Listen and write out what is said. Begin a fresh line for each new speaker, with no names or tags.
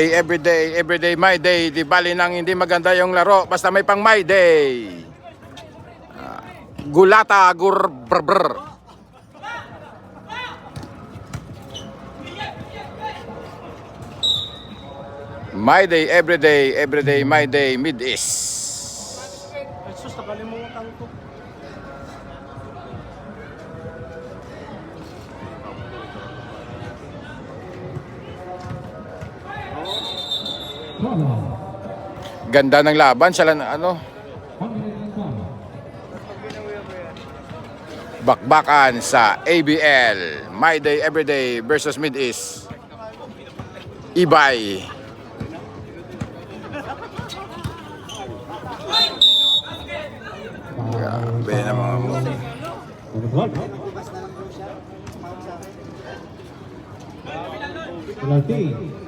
Everyday my day. Di bali nang hindi maganda yung laro, basta may pang my day. Gulata gur brr brr. My day, everyday my day, mid-east.
Jesus, nakalimutan ko.
Ganda ng laban, siya lang ano. Bakbakan sa ABL. My day, everyday versus mid-east. Ibay. Grabe na mga mo.
Penalty.